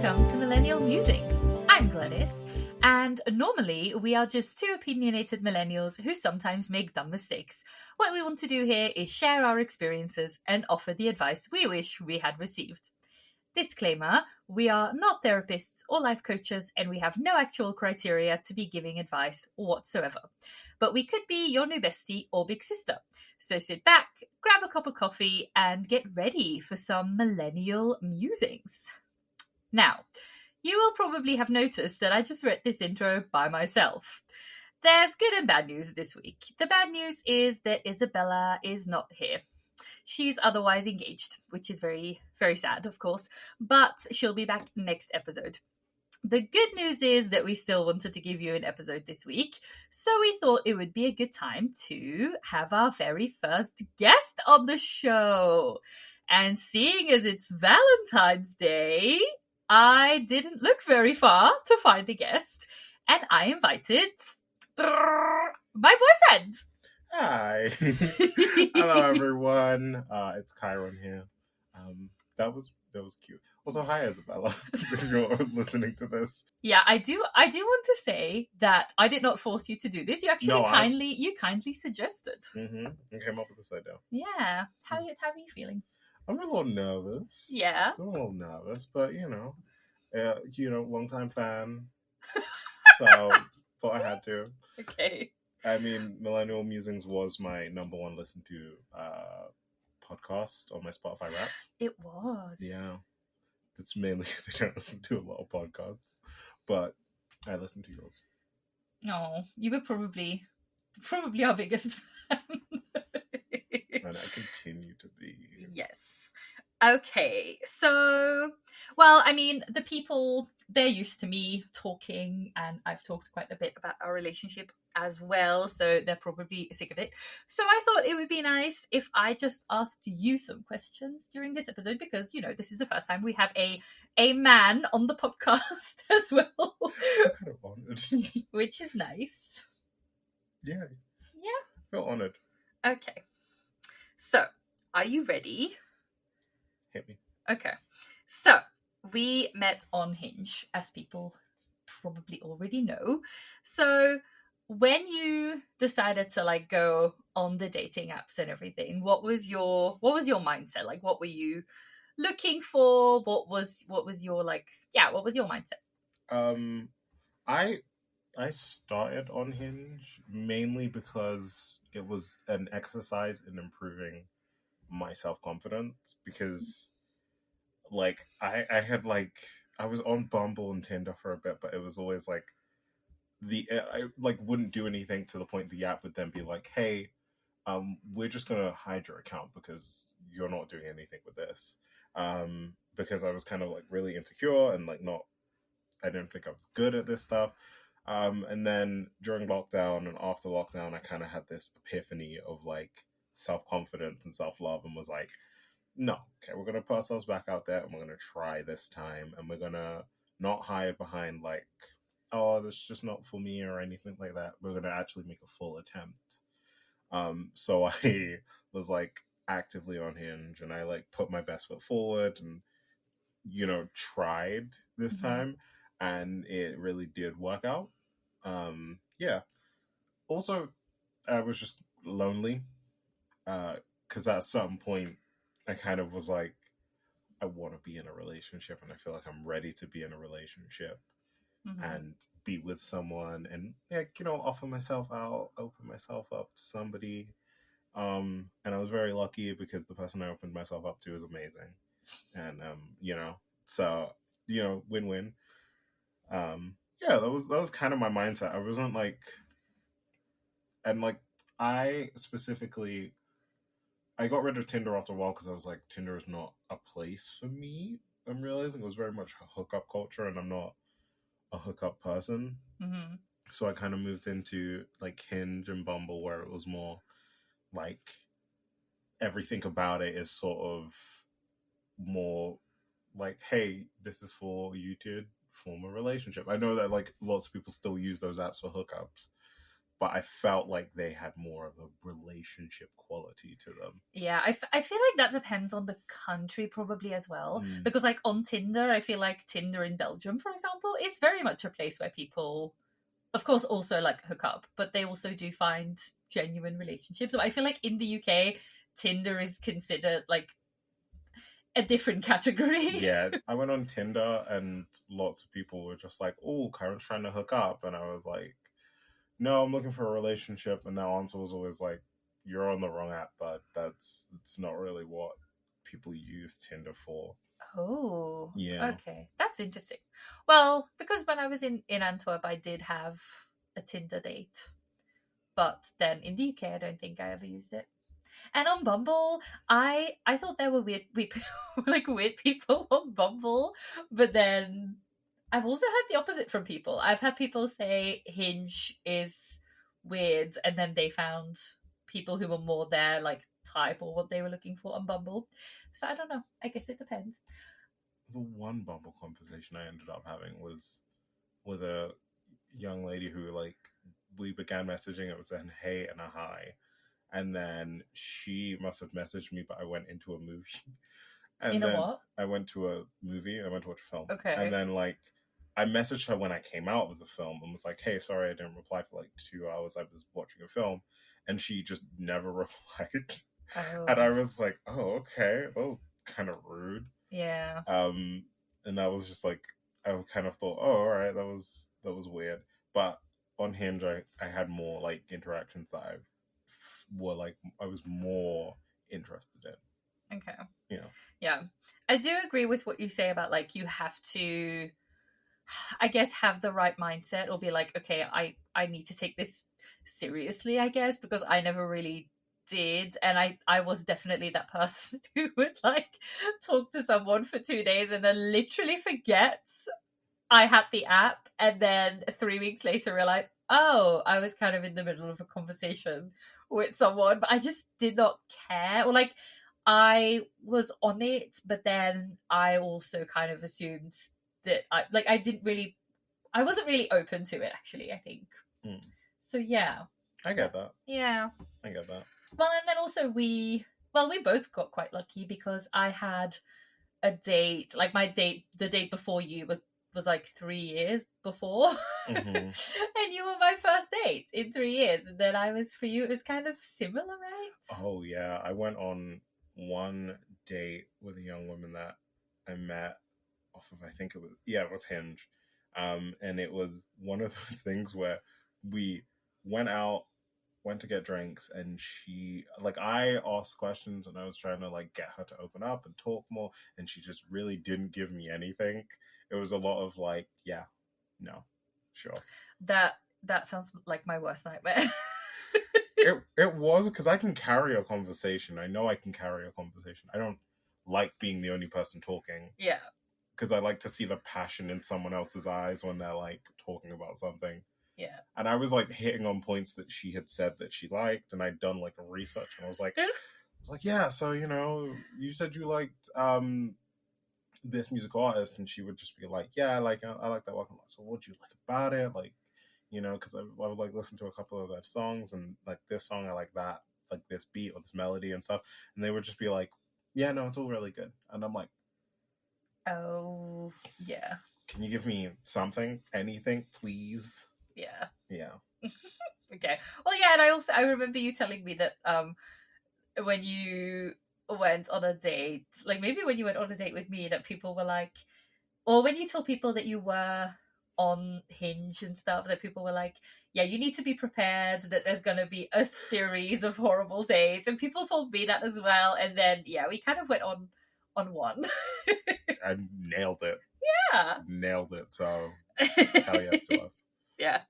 welcome to Millennial Musings. I'm Gladys, and normally we are just two opinionated millennials who sometimes make dumb mistakes. What we want to do here is share our experiences and offer the advice we wish we had received. Disclaimer, we are not therapists or life coaches, and we have no actual criteria to be giving advice whatsoever. But we could be your new bestie or big sister. So sit back, grab a cup of coffee, and get ready for some millennial musings. Now, you will probably have noticed that I just read this intro by myself. There's good and bad news this week. The bad news is that Isabella is not here. She's otherwise engaged, which is very, very sad, of course, but she'll be back next episode. The good news is that we still wanted to give you an episode this week, so we thought it would be a good time to have our very first guest on the show. And seeing as it's Valentine's Day, I didn't look very far to find a guest, and I invited my boyfriend. Hi. Hello, everyone. It's Chiron here. That was cute. Also, hi, Isabella. If you're listening to this. Yeah, I do want to say that I did not force you to do this. You actually kindly suggested. Mm-hmm. I came up with this idea. Yeah. How are you feeling? I'm a little nervous. Yeah. I'm a little nervous, but long time fan. So thought I had to. Okay. I mean, Millennial Musings was my number one listen to podcast on my Spotify Wrapped. It was. Yeah. That's mainly because I don't listen to a lot of podcasts, but I listen to yours. No, you were probably our biggest fan. And I continue to be. Yes. Okay, so, well, I mean, the people, they're used to me talking, and I've talked quite a bit about our relationship as well, so they're probably sick of it. So I thought it would be nice if I just asked you some questions during this episode, because, this is the first time we have a man on the podcast as well. I'm kind of honored. Which is nice. Yeah. Yeah? I feel honored. Okay. So, are you ready? Hit me. Okay. So, we met on Hinge, as people probably already know. So, when you decided to go on the dating apps and everything, what was your mindset? Like, what were you looking for? What was your what was your mindset? I started on Hinge mainly because it was an exercise in improving my self-confidence, because I had I was on Bumble and Tinder for a bit, but it was always I wouldn't do anything, to the point the app would then be like, hey, we're just gonna hide your account because you're not doing anything with this, because I was kind of really insecure and I didn't think I was good at this stuff, and then during lockdown and after lockdown I kind of had this epiphany of self-confidence and self-love, and was like, no, okay, we're gonna put ourselves back out there and we're gonna try this time, and we're gonna not hide behind oh, this is just not for me or anything like that. We're gonna actually make a full attempt. So I was actively on Hinge, and I put my best foot forward and tried this time, and it really did work out. Yeah. Also, I was just lonely, because at a certain point I kind of was I want to be in a relationship, and I feel like I'm ready to be in a relationship. And be with someone, and offer myself out, open myself up to somebody. And I was very lucky because the person I opened myself up to is amazing. And so win-win. Yeah, that was kind of my mindset. I wasn't I specifically, I got rid of Tinder after a while because I was Tinder is not a place for me. I'm realizing it was very much a hookup culture, and I'm not a hookup person. So I kind of moved into Hinge and Bumble, where it was more everything about it is sort of more hey, this is for you to form a relationship. I know that lots of people still use those apps for hookups, but I felt like they had more of a relationship quality to them. Yeah, I feel like that depends on the country probably as well. Mm. Because, like, on Tinder, I feel like Tinder in Belgium, for example, is very much a place where people, of course, also like hook up, but they also do find genuine relationships. So I feel like in the UK, Tinder is considered like a different category. Yeah, I went on Tinder and lots of people were just like, "Oh, Karen's trying to hook up," and I was like, "No, I'm looking for a relationship." And their answer was always like, "You're on the wrong app, but it's not really what people use Tinder for." Oh, Yeah. okay. That's interesting. Well, because when I was in Antwerp, I did have a Tinder date. But then in the UK, I don't think I ever used it. And on Bumble, I thought there were weird like weird people on Bumble, but then I've also heard the opposite from people. I've had people say Hinge is weird, and then they found people who were more their like type or what they were looking for on Bumble. So I don't know. I guess it depends. The one Bumble conversation I ended up having was with a young lady who like we began messaging. It was a hey and a hi, and then she must have messaged me, but I went into a movie. And In a then what? I went to a movie. I went to watch a film. Okay. And then like I messaged her when I came out of the film and was like, "Hey, sorry I didn't reply for like 2 hours. I was watching a film," and she just never replied. Oh. And I was like, "Oh, okay, that was kind of rude." Yeah. And that was just like I kind of thought, "Oh, all right, that was weird." But on Hinge, I had more like interactions that I was more interested in. Okay. Yeah. Yeah. I do agree with what you say about like you have to, I guess, have the right mindset or be like, okay, I need to take this seriously, I guess, because I never really did. And I was definitely that person who would like talk to someone for 2 days and then literally forgets I had the app, and then 3 weeks later realized, oh, I was kind of in the middle of a conversation with someone, but I just did not care. Or like I was on it, but then I also kind of assumed that I wasn't really open to it actually, I think. Mm. So yeah. I get that. Yeah. I get that. Well, and then also we both got quite lucky because I had a date, like the date before you was like 3 years before. Mm-hmm. And you were my first date in 3 years. And then I was, for you, it was kind of similar, right? Oh yeah, I went on one date with a young woman that I met off of it was Hinge, and it was one of those things where we went out, went to get drinks, and I asked questions and I was trying to like get her to open up and talk more, and she just really didn't give me anything. It was a lot of like, yeah, no, sure. That sounds like my worst nightmare. It was because I can carry a conversation. I know I can carry a conversation. I don't like being the only person talking. Yeah. Because I like to see the passion in someone else's eyes when they're like talking about something. Yeah. And I was like hitting on points that she had said that she liked, and I'd done like a research, and I was like, yeah, so you said you liked this musical artist, and she would just be like, yeah, I like that work. I'm like, so what do you like about it? Like, because I would like listen to a couple of their songs, and like this song I like that, like this beat or this melody and stuff, and they would just be like, yeah, no, it's all really good. And I'm like, oh yeah, can you give me something, anything, please? Yeah. Okay. Well, yeah, and I remember you telling me that when you went on a date, like maybe when you went on a date with me, that people were like, or when you told people that you were on Hinge and stuff, that people were like, yeah, you need to be prepared that there's going to be a series of horrible dates. And people told me that as well. And then, yeah, we kind of went on one. I nailed it. Yeah. Nailed it. So, hell yes to us. Yeah.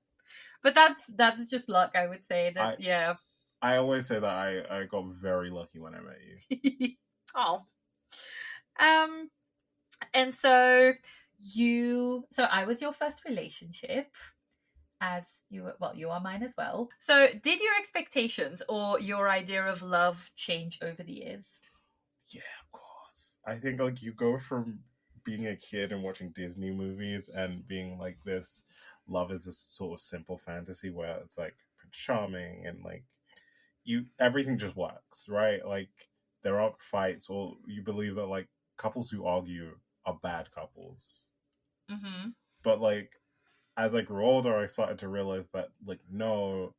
But that's just luck, I would say. Yeah. I always say that I got very lucky when I met you. Oh. And so I was your first relationship, as you are mine as well. So did your expectations or your idea of love change over the years? Yeah, of course. I think like you go from being a kid and watching Disney movies and being like this love is this sort of simple fantasy where it's like Prince Charming, and like everything just works, right? Like there aren't fights, or you believe that like couples who argue are bad couples. Mm-hmm. But like as I grew older, I started to realize that like no,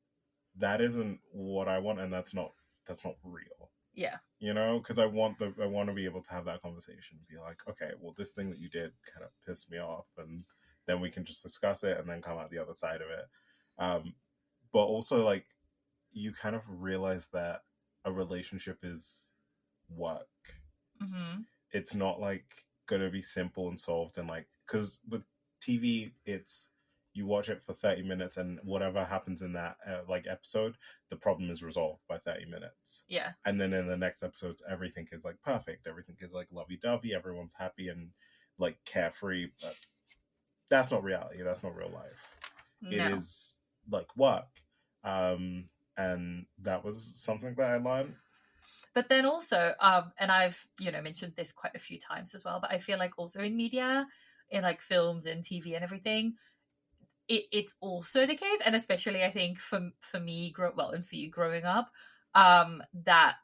that isn't what I want, and that's not real. Yeah. You know, because I want to be able to have that conversation, be like, okay, well, this thing that you did kind of pissed me off, and then we can just discuss it and then come out the other side of it. But also, like, you kind of realize that a relationship is work. Mm-hmm. It's not like gonna be simple and solved, and like, because with TV, it's you watch it for 30 minutes, and whatever happens in that like episode, the problem is resolved by 30 minutes. Yeah. And then in the next episodes, everything is like perfect, everything is like lovey-dovey, everyone's happy and like carefree. But that's not reality, that's not real life. No. It is like work. And that was something that I learned. But then also, and I've, mentioned this quite a few times as well, but I feel like also in media, in like films and TV and everything, it's also the case, and especially I think for me, and for you growing up, that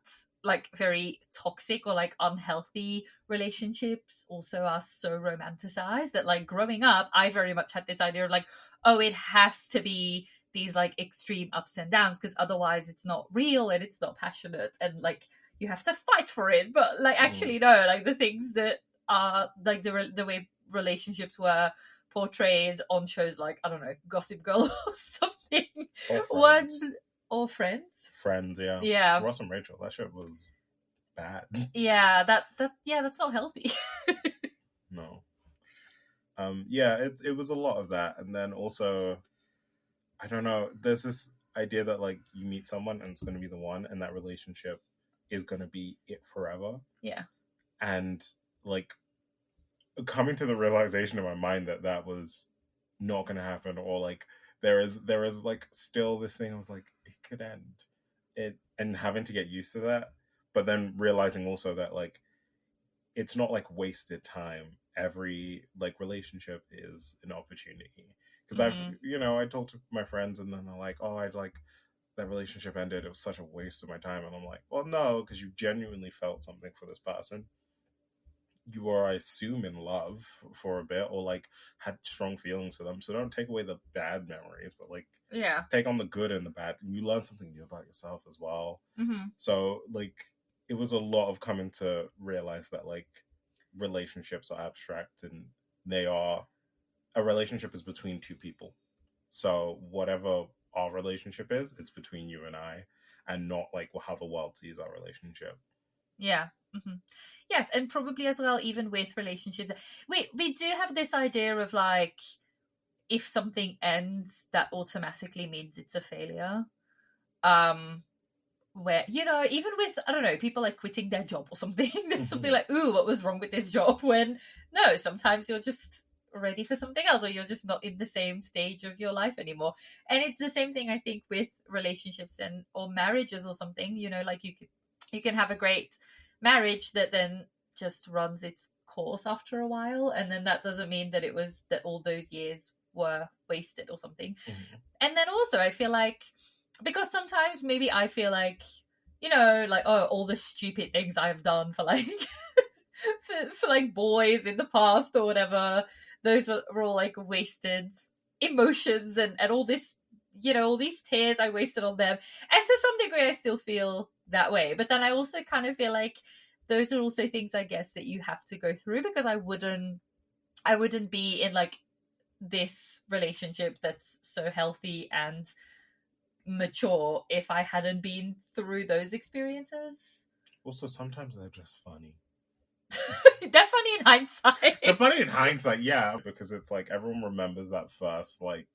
like very toxic or like unhealthy relationships also are so romanticized that like growing up, I very much had this idea of like, oh, it has to be these like extreme ups and downs because otherwise it's not real and it's not passionate and like you have to fight for it. But like actually no, like the things that are like the way relationships were portrayed on shows like, I don't know, Gossip Girl or something. Or Friends. Friends, yeah. Yeah. Ross and Rachel, that shit was bad. Yeah, that's not healthy. No. Yeah, it was a lot of that. And then also, I don't know, there's this idea that like you meet someone and it's going to be the one, and that relationship is going to be it forever. Yeah. And like coming to the realization in my mind that that was not going to happen, or like there is like still this thing of like it could end it, and having to get used to that, but then realizing also that like it's not like wasted time. Every like relationship is an opportunity, because I talk to my friends and then they're like, oh, I'd like that relationship ended, it was such a waste of my time, and I'm like, well, no, because you genuinely felt something for this person. You were, I assume, in love for a bit, or like had strong feelings for them. So don't take away the bad memories, but like take on the good and the bad, and you learn something new about yourself as well. Mm-hmm. So like it was a lot of coming to realize that like relationships are abstract, and a relationship is between two people. So whatever our relationship is, it's between you and I, and not like how the world sees our relationship. Yeah. Mm-hmm. Yes, and probably as well, even with relationships, we do have this idea of like, if something ends, that automatically means it's a failure. Where, even with, I don't know, people like quitting their job or something, there's something like, ooh, what was wrong with this job? When no, sometimes you're just ready for something else, or you're just not in the same stage of your life anymore. And it's the same thing, I think, with relationships or marriages or something. Like you can have a great marriage that then just runs its course after a while, and then that doesn't mean that all those years were wasted or something. And then also I feel like, because sometimes maybe I feel like, like, oh, all the stupid things I've done for like for like boys in the past or whatever, those were all like wasted emotions and all this, all these tears I wasted on them. And to some degree I still feel that way, but then I also kind of feel like those are also things, I guess, that you have to go through, because I wouldn't be in like this relationship that's so healthy and mature if I hadn't been through those experiences. Also, sometimes they're just funny. They're funny in hindsight. They're funny in hindsight, yeah, because it's like everyone remembers that first, like,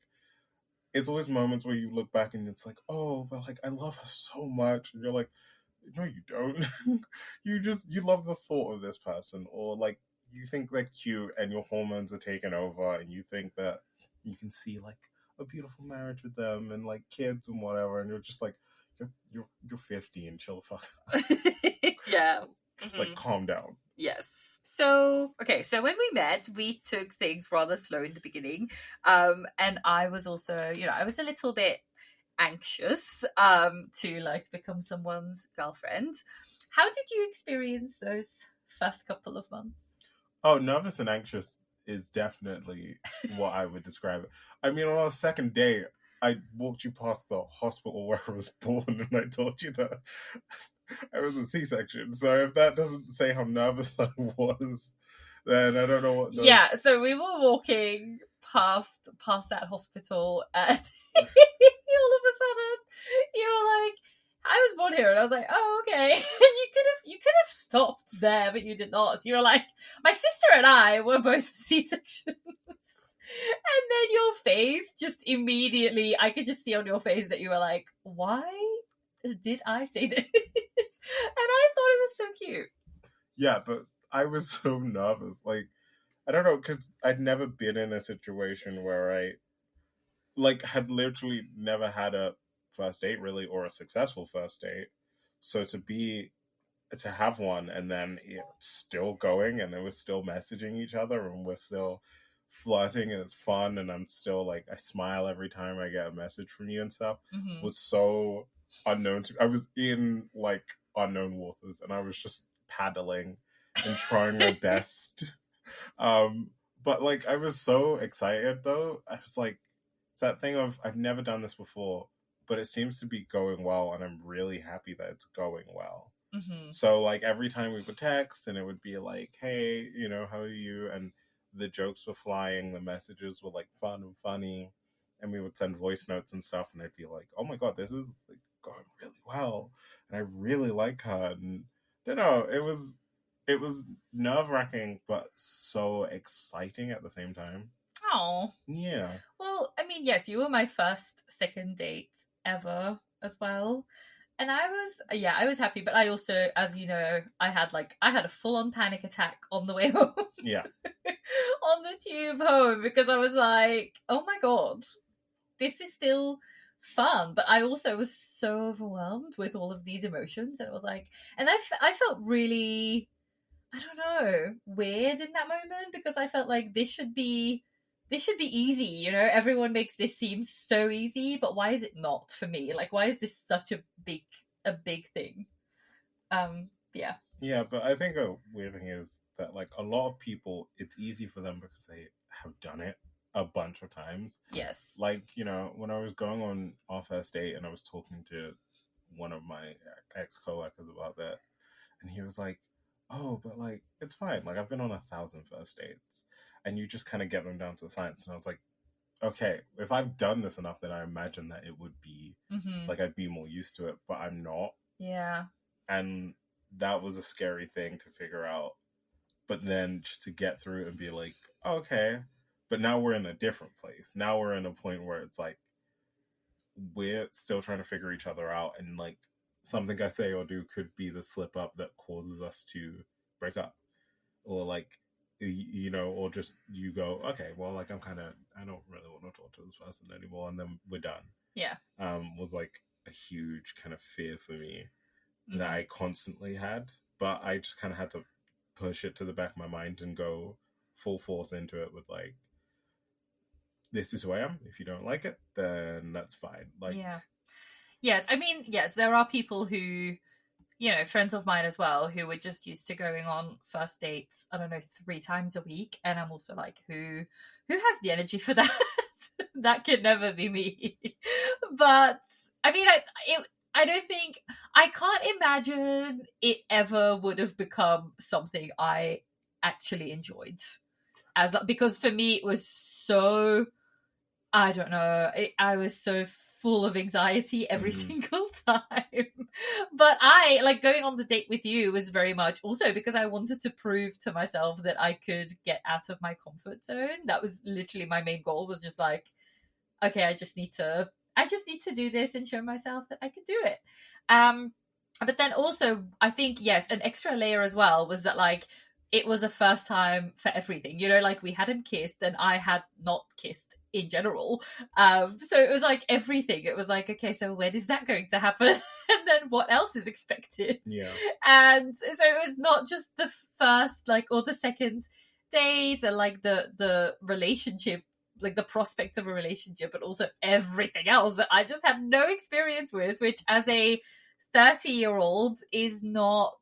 it's always moments where you look back and it's like, oh, but like I love her so much, and you're like, no, you don't. you love the thought of this person, or like you think they're cute and your hormones are taking over, and you think that you can see like a beautiful marriage with them and like kids and whatever, and you're just like, you're 50 and chill the fuck out. Yeah. Like, calm down. Yes. So when we met, we took things rather slow in the beginning. And I was also, I was a little bit anxious to like become someone's girlfriend. How did you experience those first couple of months? Oh, nervous and anxious is definitely what I would describe it. I mean, on our second date, I walked you past the hospital where I was born, and I told you that I was a C-section. So if that doesn't say how nervous I was, then I don't know what does. Yeah, so we were walking past that hospital, and all of a sudden you were like, I was born here, and I was like, oh, okay. And you could have stopped there, but you did not. You were like, my sister and I were both C-sections. And then your face just immediately, I could just see on your face that you were like, why did I say this? And I thought it was so cute. Yeah, but I was so nervous. Like, I don't know, because I'd never been in a situation where I, like, had literally never had a first date, really, or a successful first date. So to have one, and then it's still going, and then we're still messaging each other, and we're still flirting, and it's fun, and I'm still, like, I smile every time I get a message from you and stuff, was so unknown to me. I was in, like, unknown waters, and I was just paddling and trying my best. But, like, I was so excited, though. I was like, it's that thing of, I've never done this before, but it seems to be going well, and I'm really happy that it's going well. So, like, every time we would text, and it would be like, hey, you know, how are you? And the jokes were flying, the messages were, like, fun and funny, and we would send voice notes and stuff, and I'd be like, oh my god, this is, like, going really well, and I really like her. And I don't know, it was nerve-wracking, but so exciting at the same time. Oh. Yeah. Well, I mean, yes, you were my first second date ever as well. And I was happy, but I also, as you know, I had a full-on panic attack on the way home. Yeah. On the tube home, because I was like, oh my god, this is still fun, but I also was so overwhelmed with all of these emotions, and it was like, and I felt really, I don't know, weird in that moment, because I felt like this should be easy, you know, everyone makes this seem so easy, but why is it not for me? Like, why is this such a big thing? Yeah, but I think a weird thing is that, like, a lot of people, it's easy for them because they have done it a bunch of times. Yes. Like, you know, when I was going on our first date and I was talking to one of my ex-coworkers about that, and he was like, oh, but, like, it's fine. Like, I've been on 1,000 first dates, and you just kind of get them down to a science. And I was like, okay, if I've done this enough, then I imagine that it would be, like, I'd be more used to it, but I'm not. Yeah. And that was a scary thing to figure out. But then just to get through and be like, okay, but now we're in a different place. Now we're in a point where it's like, we're still trying to figure each other out, and, like, something I say or do could be the slip up that causes us to break up. Or, like, you know, or just you go, okay, well, like, I don't really want to talk to this person anymore, and then we're done. Yeah. Was, like, a huge kind of fear for me that I constantly had, but I just kind of had to push it to the back of my mind and go full force into it with, like, this is who I am. If you don't like it, then that's fine. Like, yeah. Yes, I mean, yes, there are people who, you know, friends of mine as well, who were just used to going on first dates, I don't know, 3 times a week. And I'm also like, who has the energy for that? That could never be me. But I mean, I can't imagine it ever would have become something I actually enjoyed. Because for me, it was so, I don't know, I was so full of anxiety every single time. But I, like, going on the date with you was very much also because I wanted to prove to myself that I could get out of my comfort zone. That was literally my main goal, was just like, okay, I just need to do this and show myself that I can do it. But then also, I think, yes, an extra layer as well was that, like, it was a first time for everything, you know, like, we hadn't kissed and I had not kissed in general. So it was like everything. It was like, okay, so when is that going to happen? And then what else is expected? Yeah. And so it was not just the first, like, or the second date, and, like, the relationship like the prospect of a relationship, but also everything else that I just have no experience with, which as a 30-year-old is not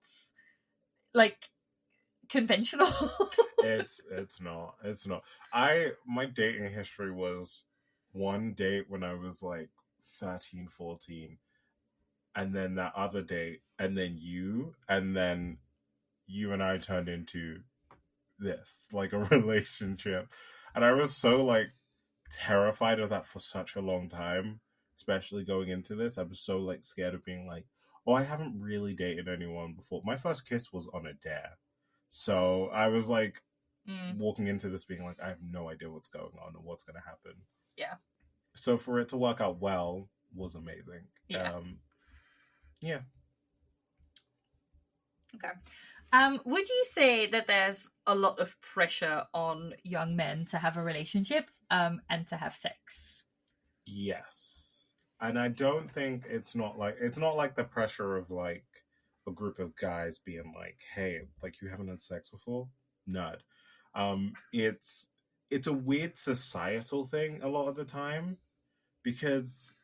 like conventional. It's not. My dating history was one date when I was like 13, 14, and then that other date, and then you and I turned into this, like a relationship. And I was so like terrified of that for such a long time, especially going into this. I was so like scared of being like, oh, I haven't really dated anyone before. My first kiss was on a dare. So I was like walking into this being like, I have no idea what's going on or what's going to happen. Yeah. So for it to work out well was amazing. Yeah. Yeah. Okay. Would you say that there's a lot of pressure on young men to have a relationship and to have sex? Yes. And I don't think it's not like the pressure of like a group of guys being like, hey, like you haven't had sex before? Nerd. It's a weird societal thing a lot of the time because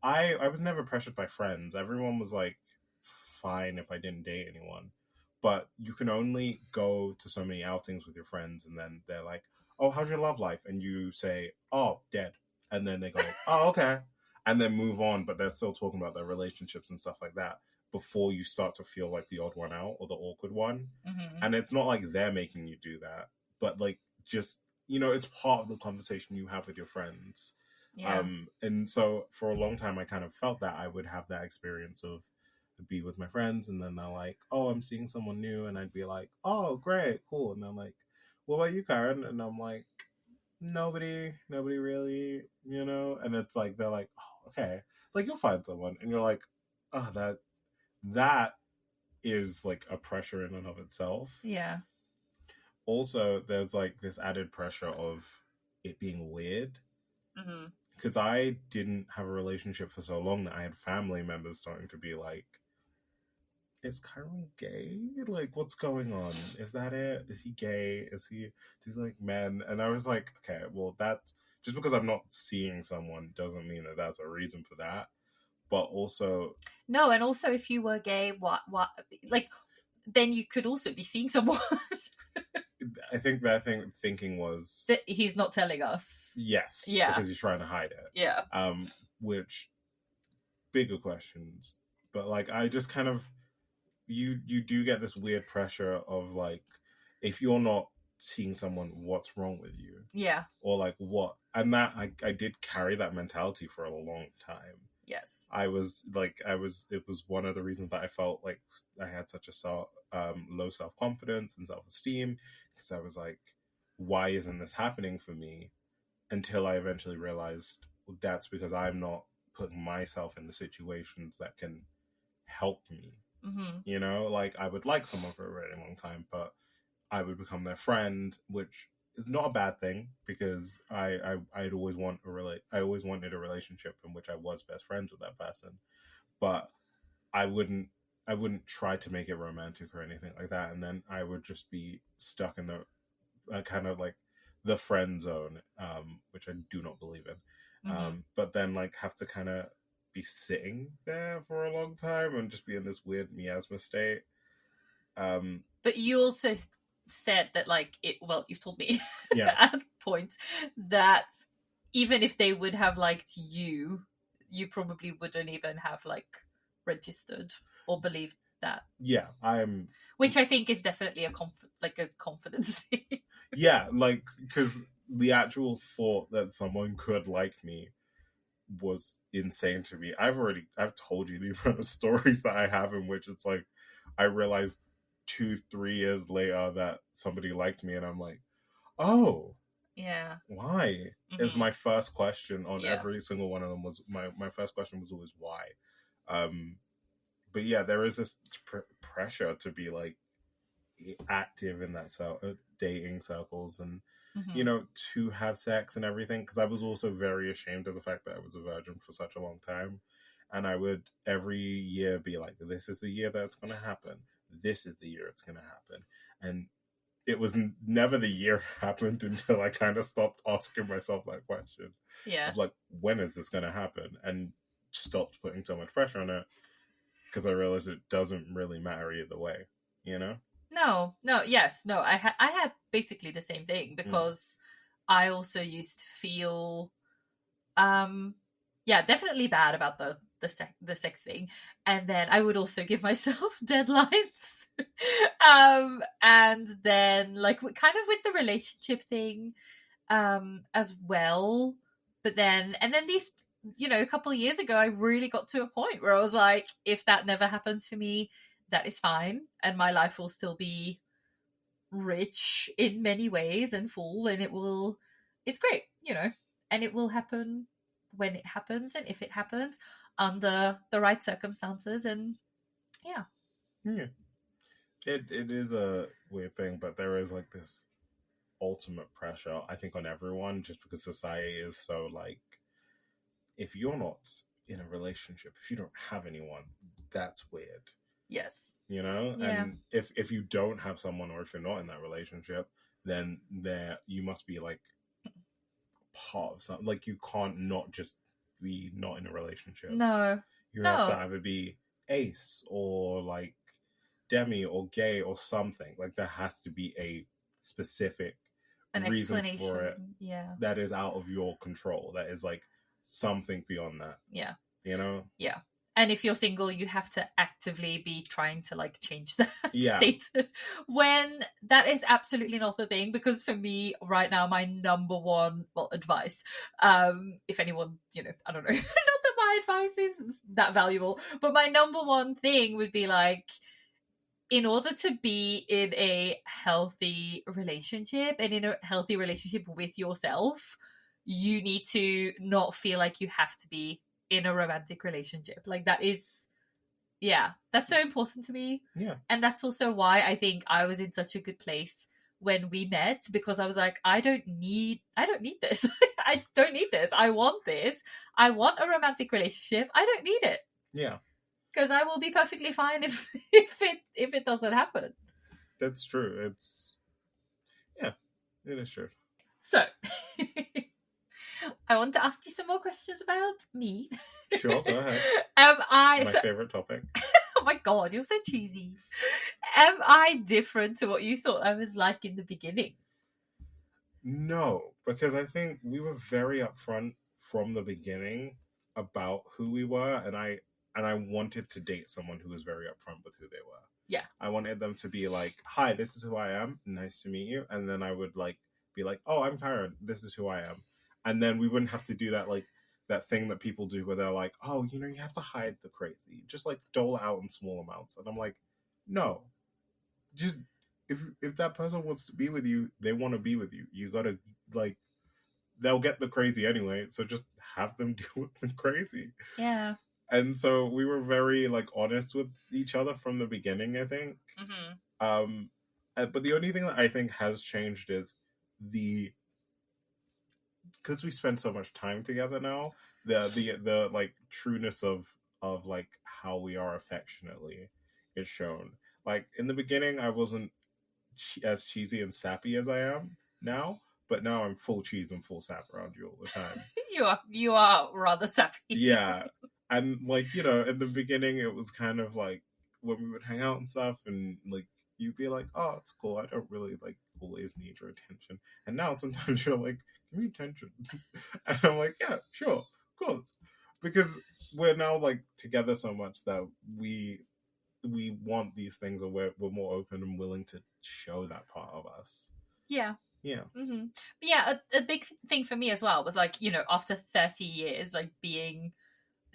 I was never pressured by friends. Everyone was like fine if I didn't date anyone. But you can only go to so many outings with your friends and then they're like, "Oh, how's your love life?" And you say, "Oh, dead." And then they go, "Oh, okay." And then move on, but they're still talking about their relationships and stuff like that before you start to feel like the odd one out or the awkward one. Mm-hmm. And it's not like they're making you do that, but like just, it's part of the conversation you have with your friends. Yeah. And so for a long time, I kind of felt that I would have that experience of be with my friends, and then they're like, "Oh, I'm seeing someone new," and I'd be like, "Oh, great, cool." And they're like, "What about you, Karen?" And I'm like, "Nobody really, you know." And it's like they're like, "Oh, okay, like you'll find someone," and you're like, "Oh, that is like a pressure in and of itself." Yeah. Also, there's like this added pressure of it being weird. Mm-hmm. Because I didn't have a relationship for so long that I had family members starting to be like, is Kyron gay? Like, what's going on? Is that it? Is he gay? Does he like men? And I was like, okay, well, that just because I'm not seeing someone doesn't mean that that's a reason for that. But also, no, and also if you were gay, what, like, then you could also be seeing someone. I think that thinking was that he's not telling us. Yes, yeah, because he's trying to hide it. Yeah. Which bigger questions, but like I just kind of you do get this weird pressure of like, if you're not seeing someone, what's wrong with you? Yeah. Or like what? And that I did carry that mentality for a long time. Yes. It was one of the reasons that I felt like I had such a low self-confidence and self-esteem, because I was like, why isn't this happening for me? Until I eventually realized, well, that's because I'm not putting myself in the situations that can help me. Mm-hmm. Like I would like someone for a really long time, but I would become their friend, which is not a bad thing, because I'd always I always wanted a relationship in which I was best friends with that person, but I wouldn't try to make it romantic or anything like that, and then I would just be stuck in the kind of like the friend zone, which I do not believe in. Mm-hmm. But then like have to kind of be sitting there for a long time and just be in this weird miasma state. But you also said that like you've told me Yeah. at points that even if they would have liked you probably wouldn't even have like registered or believed that. Yeah, which I think is definitely a confidence thing. Yeah, like, because the actual thought that someone could like me was insane to me. I've told you the amount of stories that I have in which it's like I realized 2-3 years later that somebody liked me, and I'm like, oh, yeah, why? Mm-hmm. Is my first question on every single one of them. Was my first question was always why. But yeah, there is this pressure to be like active in that dating circles, and Mm-hmm. To have sex and everything, because I was also very ashamed of the fact that I was a virgin for such a long time, and I would every year be like, this is the year that it's going to happen, this is the year it's going to happen. And it was never the year happened until I kind of stopped asking myself that question Yeah. of like, when is this going to happen? And stopped putting so much pressure on it because I realized it doesn't really matter either way, you know? No, I had basically the same thing because I also used to feel yeah, definitely bad about the sex thing, and then I would also give myself deadlines. And then like kind of with the relationship thing as well, but then and then these, you know, a couple of years ago I really got to a point where I was like, if that never happens for me, that is fine, and my life will still be rich in many ways and full, and it's great, you know, and it will happen when it happens, and if it happens under the right circumstances. And yeah. Yeah. It is a weird thing, but there is like this ultimate pressure, I think, on everyone just because society is so like, if you're not in a relationship, if you don't have anyone, that's weird. Yes. You know? Yeah. And if you don't have someone, or if you're not in that relationship, then there you must be like part of something. Like you can't not just be not in a relationship. No. You have to either be ace or like demi or gay or something. Like there has to be a specific reason for it. Yeah. That is out of your control. That is like something beyond that. Yeah. You know? Yeah. And if you're single, you have to actively be trying to like change that Yeah. status, when that is absolutely not the thing. Because for me right now, my number one advice, if anyone, you know, I don't know, not that my advice is that valuable, but my number one thing would be like, in order to be in a healthy relationship and in a healthy relationship with yourself, you need to not feel like you have to be in a romantic relationship. Like that is, yeah, that's so important to me. Yeah. And that's also why I think I was in such a good place when we met, because I was like, I don't need this. I don't need this. I want this. I want a romantic relationship. I don't need it. Yeah. Because I will be perfectly fine if it doesn't happen. That's true. It is true. So I want to ask you some more questions about me. Sure, go ahead. My favorite topic. Oh my god, you're so cheesy. Am I different to what you thought I was like in the beginning? No, because I think we were very upfront from the beginning about who we were, and I wanted to date someone who was very upfront with who they were. Yeah. I wanted them to be like, "Hi, this is who I am. Nice to meet you." And then I would like be like, "Oh, I'm Karen. This is who I am." And then we wouldn't have to do that like that thing that people do where they're like, "Oh, you know, you have to hide the crazy. Just like dole out in small amounts." And I'm like, "No. Just if that person wants to be with you, they want to be with you. You got to like they'll get the crazy anyway, so just have them deal with the crazy." Yeah. And so we were very like honest with each other from the beginning, I think. Mm-hmm. But the only thing that I think has changed is because we spend so much time together now, the like trueness of like how we are affectionately is shown. Like in the beginning, I wasn't as cheesy and sappy as I am now, but now I'm full cheese and full sap around you all the time. You are rather sappy. Yeah. And like, you know, in the beginning it was kind of like when we would hang out and stuff, and like you'd be like, "Oh, it's cool. I don't really like always need your attention." And now sometimes you're like, "Give me attention." And I'm like, "Yeah, sure, of course." Because we're now like together so much that we want these things, and we're more open and willing to show that part of us. Yeah. Yeah. Mm-hmm. But yeah, a big thing for me as well was like, you know, after 30 years, like being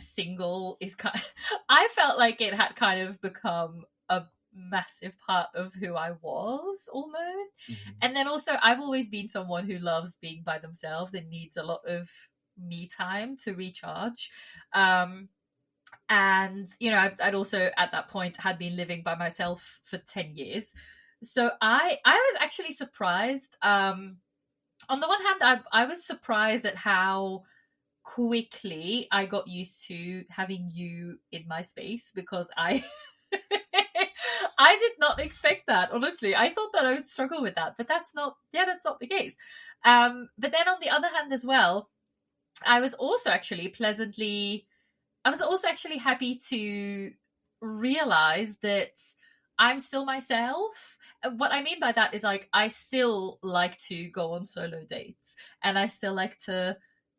single is kind of, I felt like it had kind of become a massive part of who I was almost. Mm-hmm. And then also I've always been someone who loves being by themselves and needs a lot of me time to recharge. And you know, I'd also at that point had been living by myself for 10 years, so I was actually surprised. On the one hand, I was surprised at how quickly I got used to having you in my space, because I I did not expect that, honestly. I thought that I would struggle with that, but that's not the case. But then on the other hand as well, I was also actually happy to realize that I'm still myself. What I mean by that is like I still like to go on solo dates, and I still like to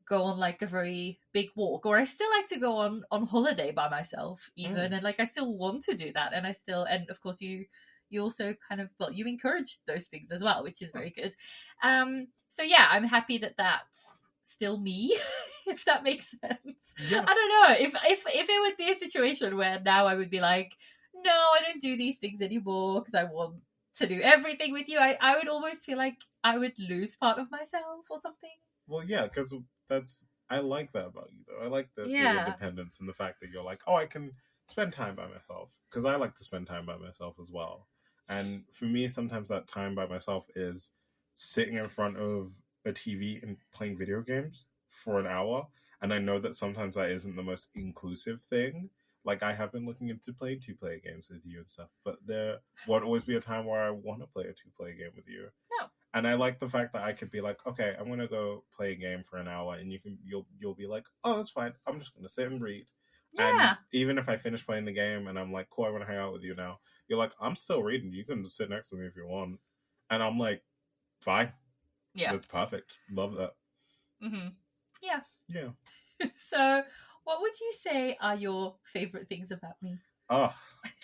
go on like a very big walk, or I still like to go on holiday by myself even, and like I still want to do that, and of course you also kind of, well, you encourage those things as well, which is very good. So yeah, I'm happy that that's still me, if that makes sense. Yeah. I don't know if it would be a situation where now I would be like, no, I don't do these things anymore because I want to do everything with you. I would almost feel like I would lose part of myself or something. Well, yeah, because I like that about you, though. I like the Yeah. independence and the fact that you're like, oh, I can spend time by myself. Because I like to spend time by myself as well. And for me, sometimes that time by myself is sitting in front of a TV and playing video games for an hour. And I know that sometimes that isn't the most inclusive thing. Like, I have been looking into playing two-player games with you and stuff, but there won't always be a time where I want to play a two-player game with you. No. And I like the fact that I could be like, okay, I'm gonna go play a game for an hour, and you'll be like, oh, that's fine. I'm just gonna sit and read. Yeah. And even if I finish playing the game and I'm like, cool, I want to hang out with you now, you're like, I'm still reading. You can just sit next to me if you want. And I'm like, fine. Yeah. That's perfect. Love that. Mm-hmm. Yeah. Yeah. So, what would you say are your favorite things about me? Oh,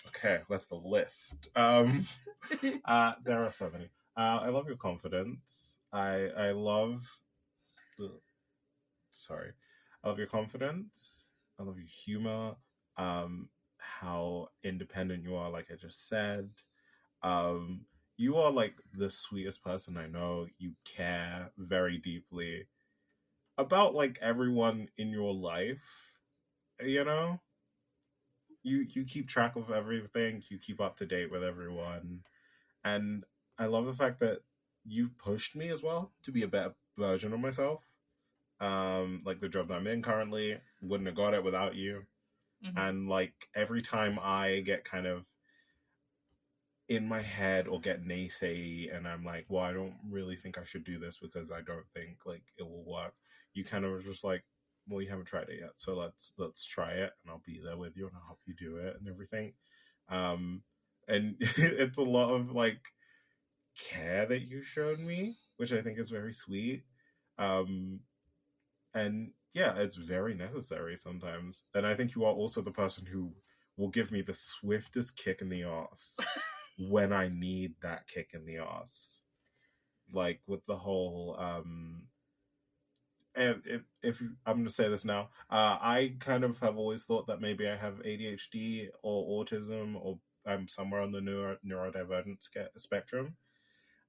okay. That's the list. There are so many. I love your confidence. I love. Sorry, I love your confidence. I love your humor. How independent you are, like I just said. You are like the sweetest person I know. You care very deeply about like everyone in your life. You know, you keep track of everything. You keep up to date with everyone, and I love the fact that you pushed me as well to be a better version of myself. Like the job that I'm in currently, wouldn't have got it without you. Mm-hmm. And like every time I get kind of in my head or get naysay and I'm like, well, I don't really think I should do this because I don't think like it will work, you kind of just like, well, you haven't tried it yet, so let's try it, and I'll be there with you and I'll help you do it and everything. And it's a lot of like care that you showed me, which I think is very sweet. And yeah, it's very necessary sometimes. And I think you are also the person who will give me the swiftest kick in the ass when I need that kick in the ass. Like with the whole if I'm going to say this now, I kind of have always thought that maybe I have ADHD or autism, or I'm somewhere on the neurodivergent spectrum.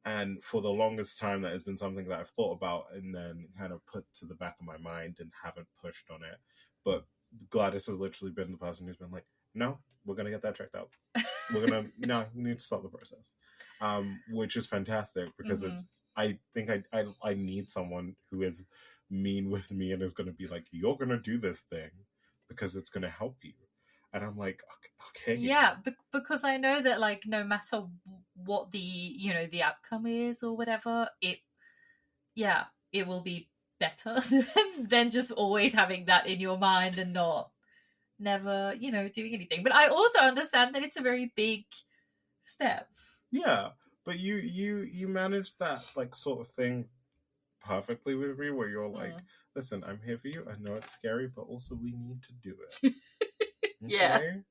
And for the longest time, that has been something that I've thought about and then kind of put to the back of my mind and haven't pushed on it. But Gladys has literally been the person who's been like, no, we're going to get that checked out. No, you need to stop the process. Which is fantastic because Mm-hmm. I think I need someone who is mean with me and is going to be like, you're going to do this thing because it's going to help you. And I'm like, okay. Yeah, because I know that like no matter what the outcome is or whatever, it will be better than just always having that in your mind and never doing anything. But I also understand that it's a very big step. Yeah, but you managed that like sort of thing perfectly with me, where you're like, listen, I'm here for you. I know it's scary, but also we need to do it. Yeah. Okay?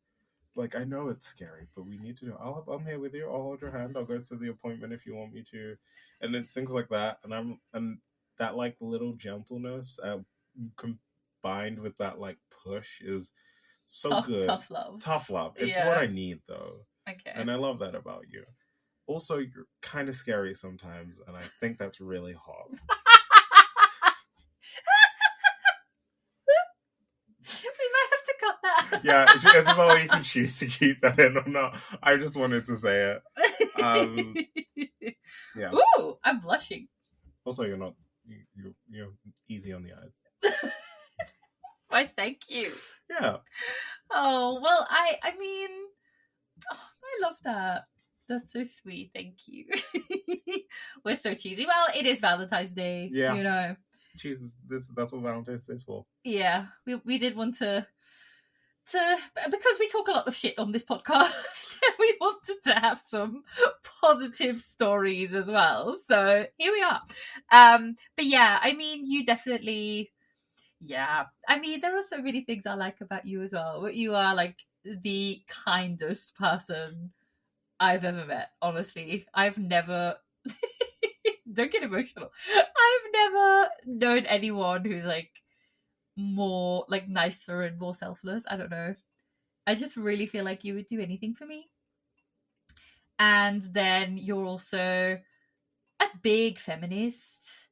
Like, I know it's scary, but we need to do it. I'm here with you. I'll hold your hand. I'll go to the appointment if you want me to. And it's things like that. And that like little gentleness combined with that like push is so good. Tough love. Tough love. It's what I need though. Okay. And I love that about you. Also, you're kind of scary sometimes, and I think that's really hot. We might have to cut that. Yeah, Isabella, you can choose to keep that in or not. I just wanted to say it. Yeah. Ooh, I'm blushing. Also, you're easy on the eyes. Why, thank you. Yeah. Oh, well, I mean, Oh, I love that. That's so sweet. Thank you. We're so cheesy. Well, it is Valentine's Day, Yeah. you know. Jesus, that's what Valentine's Day is for. Yeah, we did want to because we talk a lot of shit on this podcast. We wanted to have some positive stories as well. So here we are. But yeah, I mean, you definitely. Yeah, I mean, there are so many things I like about you as well. You are like the kindest person I've ever met. Honestly, I've never. Don't get emotional. I've never known anyone who's like more like nicer and more selfless. I don't know. I just really feel like you would do anything for me. And then you're also a big feminist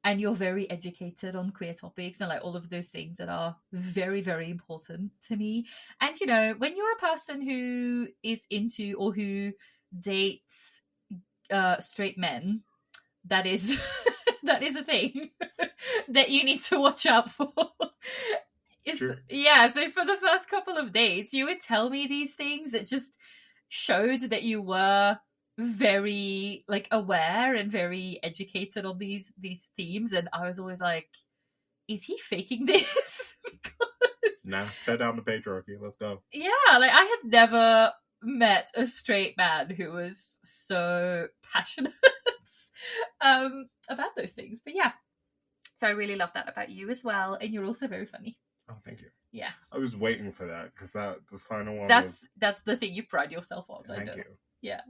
and you're very educated on queer topics and like all of those things that are very, very important to me. And you know, when you're a person who is into or who dates straight men, that is that is a thing that you need to watch out for. It's True. yeah, so for the first couple of dates, you would tell me these things that just showed that you were very like aware and very educated on these themes, and I was always like, is he faking this? Because Nah, tear down the patriarchy. Let's go. yeah, like I have never met a straight man who was so passionate about those things. But yeah, so I really love that about you as well, and you're also very funny. Oh, thank you. Yeah, I was waiting for that because the final one that's the thing you pride yourself on. I Thank know. you. Yeah,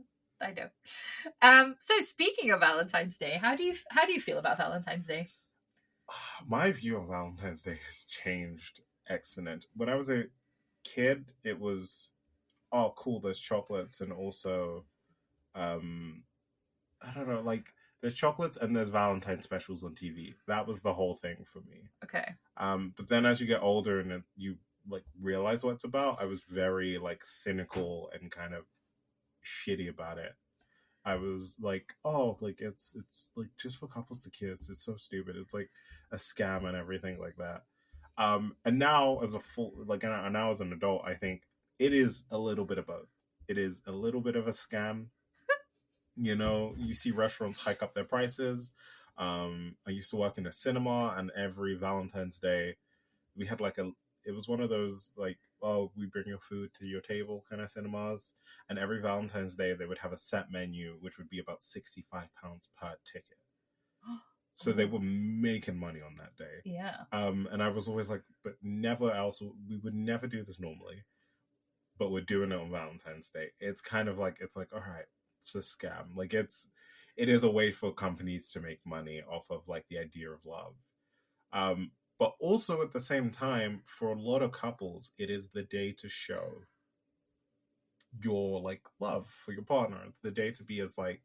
I know. So speaking of Valentine's Day, how do you feel about Valentine's Day? My view of Valentine's Day has changed exponentially. When I was a kid, it was, oh, cool, there's chocolates, and also, I don't know, like, there's chocolates and there's Valentine specials on TV. That was the whole thing for me. Okay. But then as you get older and you, like, realize what it's about, I was very, like, cynical and kind of shitty about it. I was like, oh, like it's like just for couples to kiss. It's so stupid. It's like a scam and everything like that. And now as a full and now as an adult, I think it is a little bit of both. It is a little bit of a scam. You know, you see restaurants hike up their prices. I used to work in a cinema, and every Valentine's Day, we had like it was one of those like, oh, we bring your food to your table kind of cinemas, and every Valentine's Day they would have a set menu which would be about £65 per ticket, so they were making money on that day. Yeah. And I was always like, but never else, we would never do this normally, but we're doing it on Valentine's Day. It's kind of like, it's like, all right, it's a scam. Like it is a way for companies to make money off of like the idea of love. But also at the same time, for a lot of couples, it is the day to show your like love for your partner. It's the day to be as like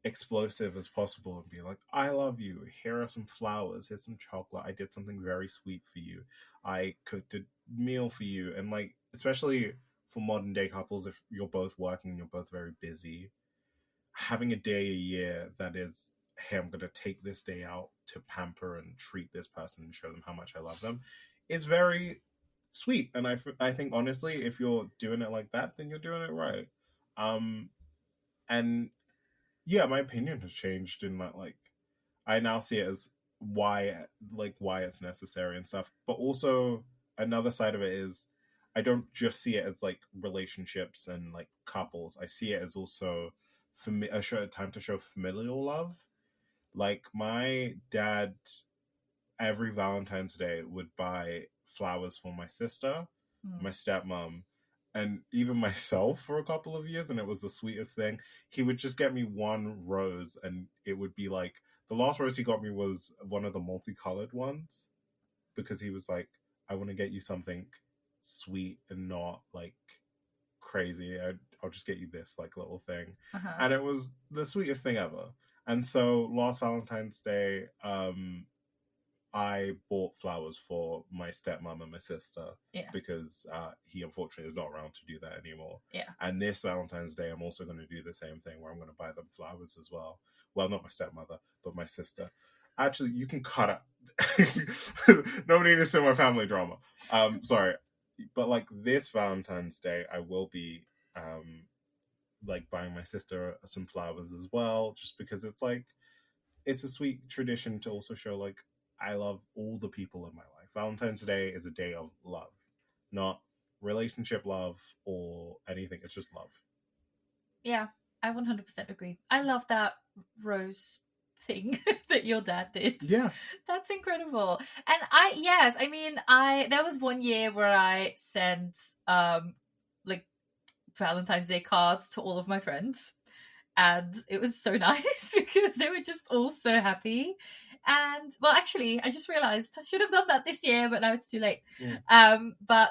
explosive as possible and be like, I love you. Here are some flowers. Here's some chocolate. I did something very sweet for you. I cooked a meal for you. And like, especially for modern day couples, if you're both working, you're both very busy, having a day a year that is, hey, I'm going to take this day out to pamper and treat this person and show them how much I love them is very sweet. And I think, honestly, if you're doing it like that, then you're doing it right. And yeah, my opinion has changed in that, like, I now see it as why it's necessary and stuff. But also, another side of it is I don't just see it as, like, relationships and, like, couples. I see it as also a time to show familial love. Like, my dad, every Valentine's Day, would buy flowers for my sister, my stepmom, and even myself for a couple of years, and it was the sweetest thing. He would just get me one rose, and it would be like, the last rose he got me was one of the multicolored ones, because he was like, I want to get you something sweet and not like crazy. I'll just get you this like little thing. And it was the sweetest thing ever. And so last Valentine's Day, I bought flowers for my stepmom and my sister, because he unfortunately is not around to do that anymore. Yeah. And this Valentine's Day, I'm also going to do the same thing where I'm going to buy them flowers as well. Well, not my stepmother, but my sister. Actually, you can cut it. Nobody needs to see my family drama. Sorry. But like this Valentine's Day, I will be like buying my sister some flowers as well, just because it's like it's a sweet tradition to also show like I love all the people in my life. Valentine's Day is a day of love, not relationship love or anything. It's just love. Yeah, I 100% agree. I love that rose thing that your dad did. Yeah. That's incredible. And I mean, there was one year where I sent like Valentine's Day cards to all of my friends. And it was so nice because they were just all so happy. And well, actually, I just realized I should have done that this year, but now it's too late. But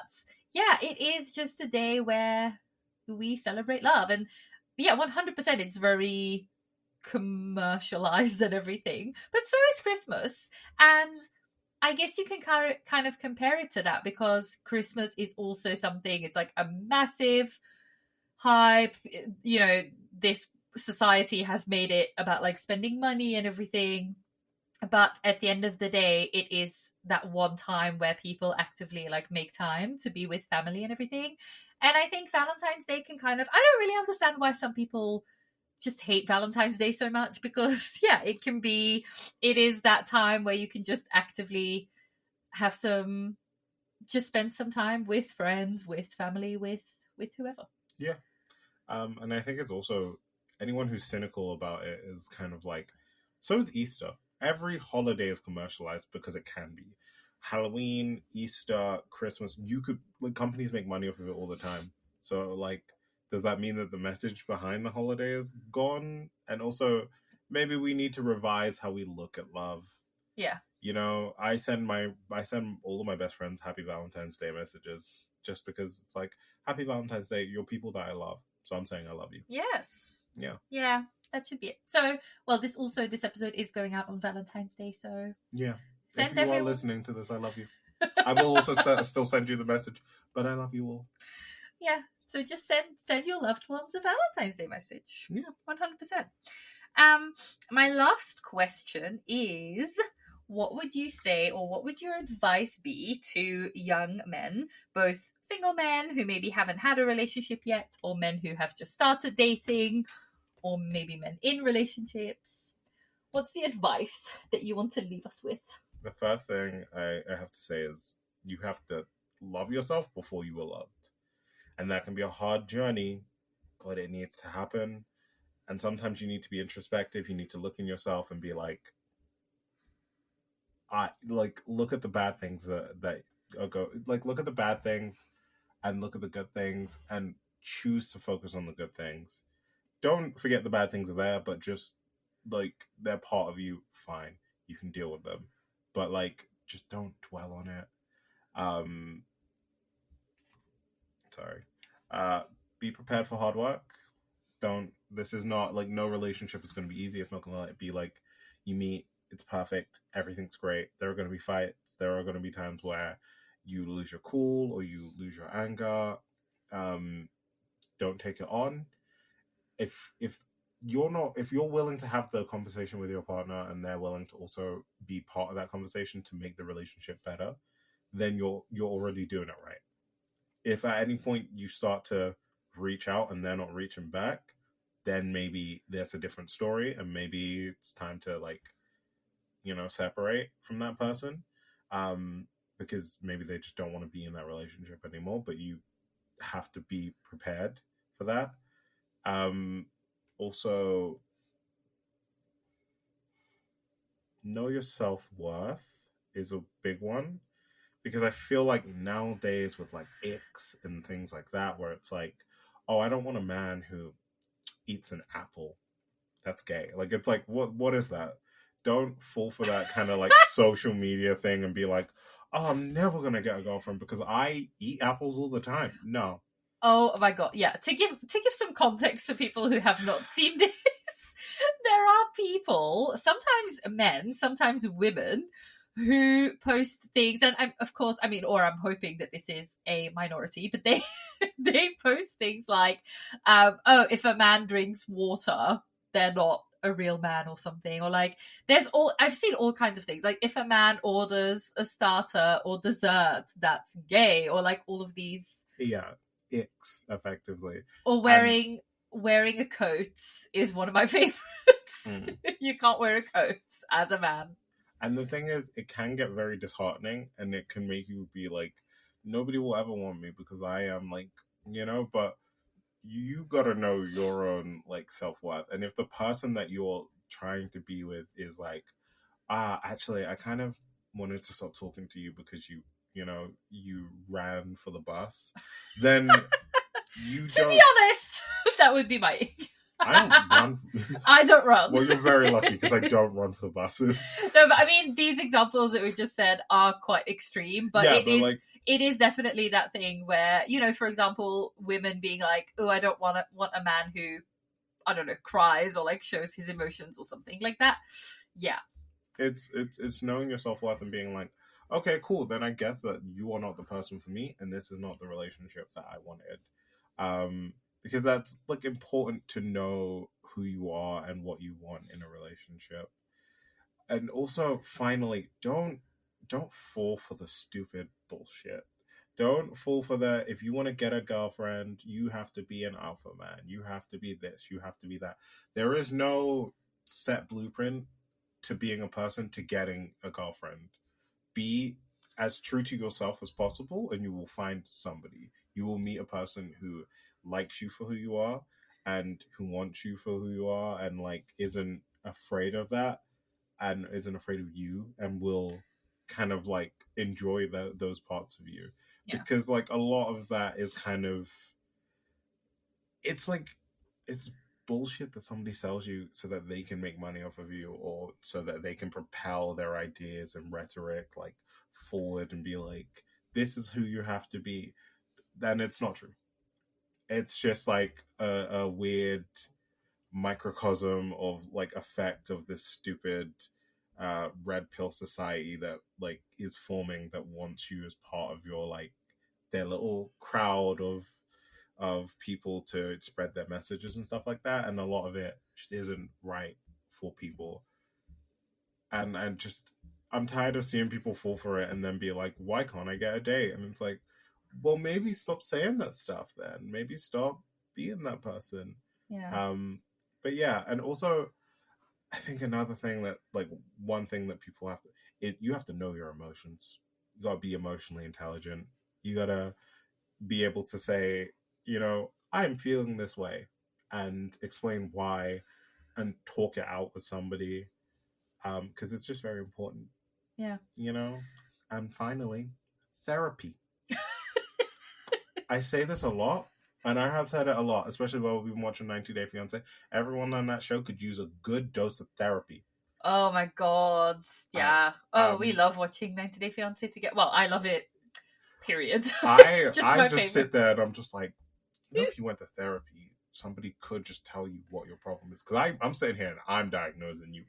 yeah, it is just a day where we celebrate love. And yeah, 100%, it's very commercialized and everything. But so is Christmas. And I guess you can kind of compare it to that, because Christmas is also something, it's like a massive hype. You know, this society has made it about like spending money and everything. But at the end of the day, it is that one time where people actively like make time to be with family and everything. And I think Valentine's Day can kind of, I don't really understand why some people just hate Valentine's Day so much, because yeah, it is that time where you can just actively have just spend some time with friends, with family, with whoever. Yeah. And I think it's also, anyone who's cynical about it is kind of like, so is Easter. Every holiday is commercialized because it can be. Halloween, Easter, Christmas, companies make money off of it all the time. So like, does that mean that the message behind the holiday is gone? And also, maybe we need to revise how we look at love. Yeah. You know, I send all of my best friends happy Valentine's Day messages, just because it's like, happy Valentine's Day, you're people that I love. So I'm saying I love you. Yes. Yeah. Yeah, that should be it. So, well, this episode is going out on Valentine's Day, so yeah. If you are listening to this, I love you. I will also still send you the message, but I love you all. Yeah, so just send your loved ones a Valentine's Day message. Yeah, 100%. My last question is, what would you say, or what would your advice be to young men, both single men who maybe haven't had a relationship yet, or men who have just started dating, or maybe men in relationships? What's the advice that you want to leave us with? The first thing I have to say is, you have to love yourself before you were loved. And that can be a hard journey, but it needs to happen. And sometimes you need to be introspective. You need to look in yourself and be like, look at the bad things that look at the bad things and look at the good things and choose to focus on the good things. Don't forget the bad things are there, but just like, they're part of you. Fine, you can deal with them, but like, just don't dwell on it. Be prepared for hard work. This is not like, no relationship is going to be easy. It's not going to be like, you meet, it's perfect, everything's great. There are going to be fights. There are going to be times where you lose your cool or you lose your anger. Don't take it on. If you're willing to have the conversation with your partner and they're willing to also be part of that conversation to make the relationship better, then you're already doing it right. If at any point you start to reach out and they're not reaching back, then maybe there's a different story, and maybe it's time to like, separate from that person, because maybe they just don't want to be in that relationship anymore. But you have to be prepared for that. Also, know your self-worth is a big one, because I feel like nowadays with like icks and things like that, where it's like, oh, I don't want a man who eats an apple. That's gay. Like, it's like, what is that? Don't fall for that kind of like social media thing and be like, oh, I'm never going to get a girlfriend because I eat apples all the time. No. Oh my god, yeah. To give some context to people who have not seen this, there are people, sometimes men, sometimes women, who post things, and I'm hoping that this is a minority, but they post things like, oh, if a man drinks water, they're not a real man or something, or like, I've seen all kinds of things, like if a man orders a starter or dessert, that's gay, or like all of these. Yeah. icks effectively. Or wearing a coat is one of my favorites. You can't wear a coat as a man. And the thing is, it can get very disheartening, and it can make you be like, nobody will ever want me because I am like, but you gotta know your own like self-worth. And if the person that you're trying to be with is like, actually I kind of wanted to stop talking to you because you ran for the bus, then you to be honest, that would be my I don't run. I don't run. Well, you're very lucky because I don't run for buses. No, but I mean, these examples that we just said are quite extreme, but it is definitely that thing where, for example, women being like, oh, I don't want a man who, I don't know, cries or like shows his emotions or something like that. Yeah. It's knowing your self-worth and being like, okay, cool, then I guess that you are not the person for me and this is not the relationship that I wanted. Because that's like important to know who you are and what you want in a relationship. And also, finally, don't fall for the stupid bullshit. Don't fall for the, if you want to get a girlfriend, you have to be an alpha man. You have to be this. You have to be that. There is no set blueprint to being a person to getting a girlfriend. Be as true to yourself as possible and you will find somebody. You will meet a person who likes you for who you are and who wants you for who you are and like isn't afraid of that and isn't afraid of you and will kind of like enjoy those parts of you. Because like a lot of that is kind of, it's like, it's bullshit that somebody sells you so that they can make money off of you or so that they can propel their ideas and rhetoric like forward and be like, this is who you have to be. Then it's not true. It's just like a weird microcosm of like effect of this stupid red pill society that like is forming that wants you as part of your like their little crowd of people to spread their messages and stuff like that, and a lot of it just isn't right for people. And I'm tired of seeing people fall for it and then be like, why can't I get a date? And it's like, well, maybe stop saying that stuff then. Maybe stop being that person. Yeah. But yeah, and also I think another thing that like one thing that people have to is you have to know your emotions. You gotta be emotionally intelligent. You gotta be able to say, I'm feeling this way and explain why and talk it out with somebody. Because it's just very important. Yeah. And finally, therapy. I say this a lot, and I have said it a lot, especially while we've been watching 90 Day Fiancé. Everyone on that show could use a good dose of therapy. Oh my god. Yeah. We love watching 90 Day Fiancé together. Well, I love it. Period. I just sit there and I'm just like, if you went to therapy, somebody could just tell you what your problem is. Because I'm sitting here and I'm diagnosing you.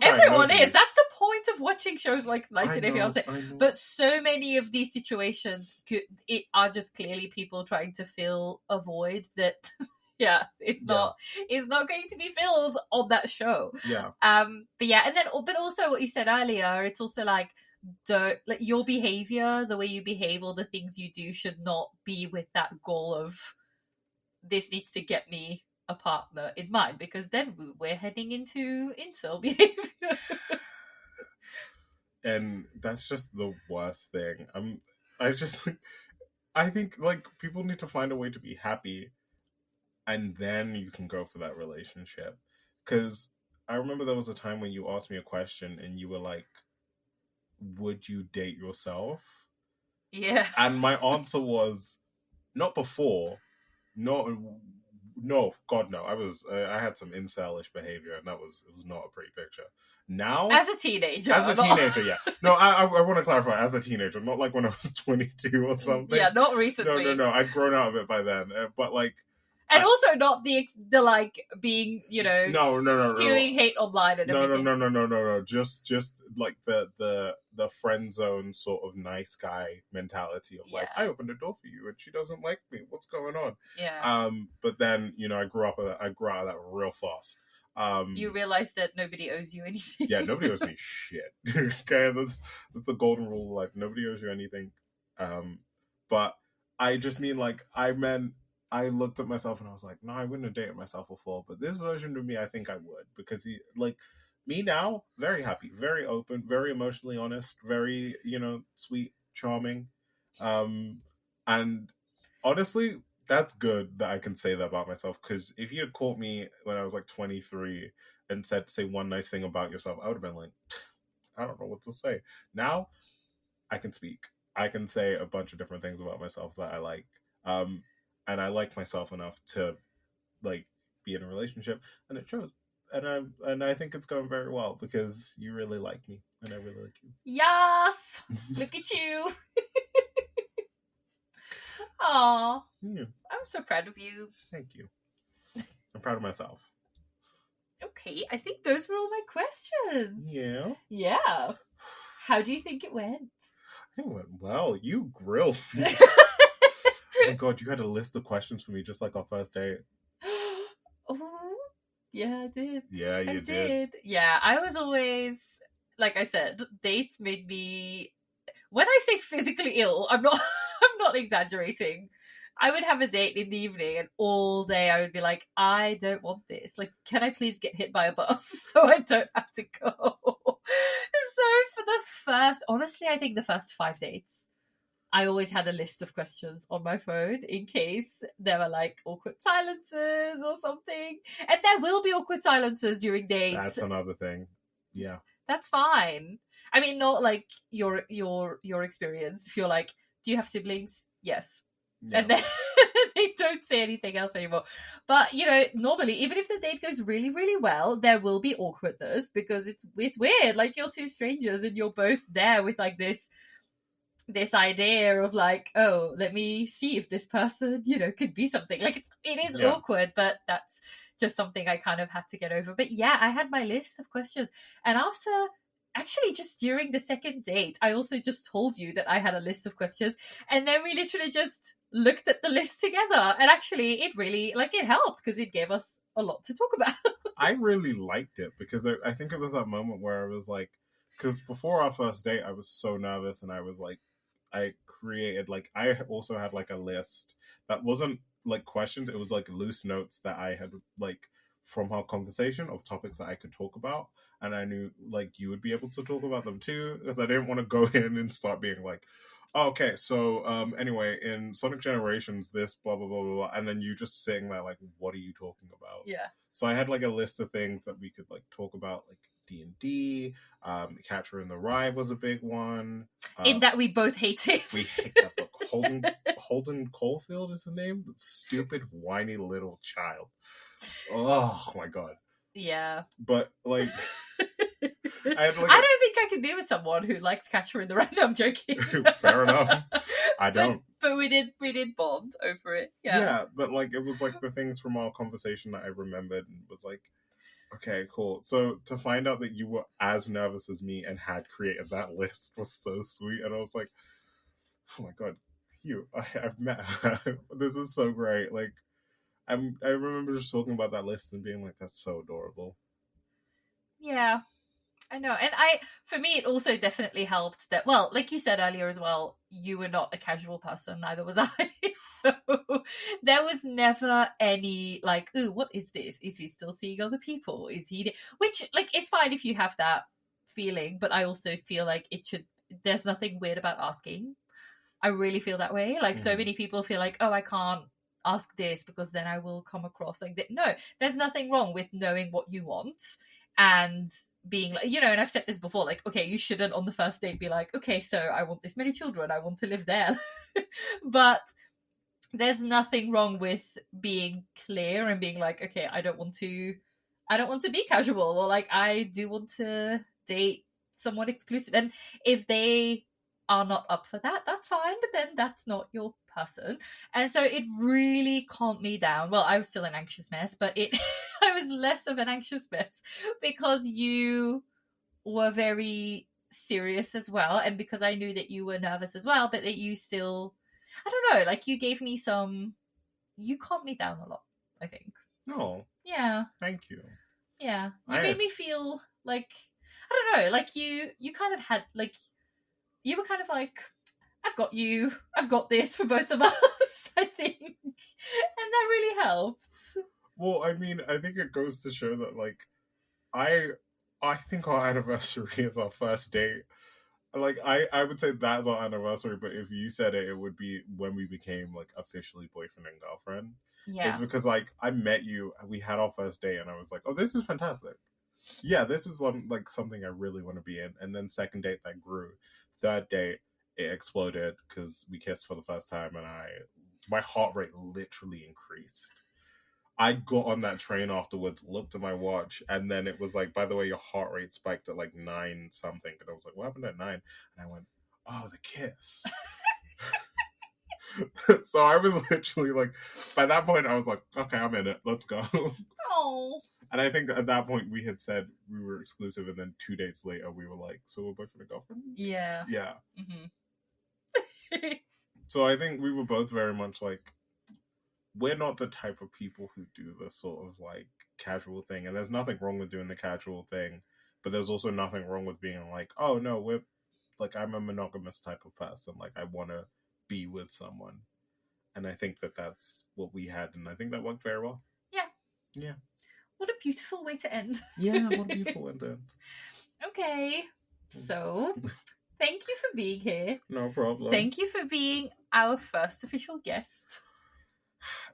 Everyone is. That's the point of watching shows like 90 Day Fiancé. But so many of these situations are just clearly people trying to fill a void that, it's not going to be filled on that show. Yeah. But yeah, and then but also what you said earlier, it's also like, don't like your behavior, the way you behave, all the things you do should not be with that goal of this needs to get me a partner in mind, because then we're heading into incel behavior. And that's just the worst thing. I think like people need to find a way to be happy and then you can go for that relationship. Because I remember there was a time when you asked me a question and you were like, would you date yourself? Yeah. And my answer was, not before. No, God, no. I had some incelish behavior, and it was not a pretty picture. Now, as a teenager, yeah. No, I want to clarify. As a teenager, not like when I was 22 or something. Yeah, not recently. No. I'd grown out of it by then, but like. And also not the like being, no, spewing hate online and everything. No. Just like the friend zone sort of nice guy mentality of like, I opened a door for you and she doesn't like me. What's going on? Yeah. But then I grew out of that real fast. You realize that nobody owes you anything. Yeah, nobody owes me shit. Okay, that's the golden rule of life. Nobody owes you anything. But I just mean like I looked at myself and I was like, no, I wouldn't have dated myself before, but this version of me, I think I would, because he like me now, very happy, very open, very emotionally honest, very sweet, charming, um, and honestly, that's good that I can say that about myself. Because if you had caught me when I was like 23 and said say one nice thing about yourself, I would have been like, I don't know what to say. Now I can speak. I can say a bunch of different things about myself that I like. Um, and I like myself enough to like be in a relationship, and it shows. And I think it's going very well because you really like me, and I really like you. Yes, look at you. Aw, Yeah, I'm so proud of you. thank you. I'm proud of myself. Okay, I think those were all my questions. Yeah. Yeah. How do you think it went? I think it went well. You grilled me. Oh my god, you had a list of questions for me just like our first date. Oh, yeah, I did. Yeah, you I did. Yeah, I was always, like I said, dates made me. When I say physically ill, I'm not. I'm not exaggerating. I would have a date in the evening, and all day I would be like, I don't want this. Like, can I please get hit by a bus so I don't have to go? So for the first, honestly, I think the first 5 dates, I always had a list of questions on my phone in case there were like awkward silences or something. And there will be awkward silences during dates. That's another thing. Yeah. That's fine. I mean, not like your experience. If you're like, do you have siblings? Yes. Yeah. And then they don't say anything else anymore. But normally, even if the date goes really, really well, there will be awkwardness because it's weird. Like you're two strangers and you're both there with like this idea of like, oh, let me see if this person, could be something. Like it is awkward, but that's just something I kind of had to get over. But yeah, I had my list of questions. And after actually just during the second date, I also just told you that I had a list of questions. And then we literally just looked at the list together. And actually it really it helped because it gave us a lot to talk about. I really liked it because I think it was that moment where I was like, because before our first date, I was so nervous and I was like, I created I also had like a list that wasn't like questions, it was like loose notes that I had like from our conversation of topics that I could talk about, and I knew like you would be able to talk about them too, because I didn't want to go in and start being like, oh, okay, so anyway, in Sonic Generations this blah blah blah blah blah, and then you just saying that like, what are you talking about? Yeah. So I had like a list of things that we could like talk about, like D&D, Catcher in the Rye was a big one. In that we both hate it. We hate that book. Holden Caulfield is his name? The stupid, whiny little child. Oh my god. Yeah. But like I don't think I could be with someone who likes Catcher in the Rye. No, I'm joking. Fair enough. I don't. But we did bond over it. Yeah. Yeah, but like it was like the things from our conversation that I remembered and was like, okay, cool. So to find out that you were as nervous as me and had created that list was so sweet. And I was like, oh my god, I've met her. This is so great. Like I remember just talking about that list and being like, that's so adorable. Yeah. I know. And for me, it also definitely helped that, well, like you said earlier as well, you were not a casual person, neither was I. So there was never any like, ooh, what is this? Is he still seeing other people? Is he, which like, it's fine if you have that feeling, but I also feel like there's nothing weird about asking. I really feel that way. Like so many people feel like, oh, I can't ask this because then I will come across like that. No, there's nothing wrong with knowing what you want and being like, and I've said this before, like, okay, you shouldn't on the first date be like, okay, so I want this many children, I want to live there. But there's nothing wrong with being clear and being like, okay, I don't want to be casual, or like I do want to date someone exclusive. And if they are not up for that, that's fine, but then that's not your person. And so it really calmed me down. Well, I was still an anxious mess, but I was less of an anxious mess because you were very serious as well, and because I knew that you were nervous as well, but that you still, I don't know, like you calmed me down a lot, I think. No. Yeah. Thank you. Yeah. You made me feel like, I don't know, like you kind of had like, you were kind of like, I've got you. I've got this for both of us, I think. And that really helped. Well, I mean, I think it goes to show that, like, I think our anniversary is our first date. Like, I would say that's our anniversary, but if you said it, it would be when we became, like, officially boyfriend and girlfriend. Yeah. It's because, like, I met you, we had our first date, and I was like, oh, this is fantastic. Yeah, this is, like, something I really want to be in. And then second date, that grew. Third date, it exploded because we kissed for the first time, and my heart rate literally increased. I got on that train afterwards, looked at my watch, and then it was like, by the way, your heart rate spiked at like 9 something. And I was like, what happened at 9? And I went, oh, the kiss. So I was literally like, by that point, I was like, okay, I'm in it. Let's go. Oh. And I think at that point, we had said we were exclusive. And then 2 dates later, we were like, so we're boyfriend and girlfriend? Yeah. Yeah. Mm-hmm. So I think we were both very much like, we're not the type of people who do this sort of like casual thing. And there's nothing wrong with doing the casual thing, but there's also nothing wrong with being like, oh no, we're like, I'm a monogamous type of person. Like, I want to be with someone. And I think that that's what we had. And I think that worked very well. Yeah. Yeah. What a beautiful way to end. Yeah, what a beautiful way to end. Okay. So, thank you for being here. No problem. Thank you for being our first official guest.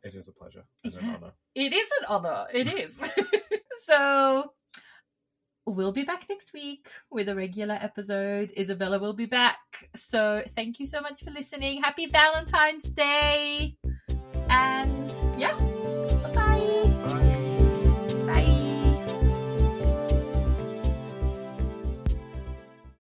It is a pleasure and an honor. It is an honor. It is. So, we'll be back next week with a regular episode. Isabella will be back. So, thank you so much for listening. Happy Valentine's Day.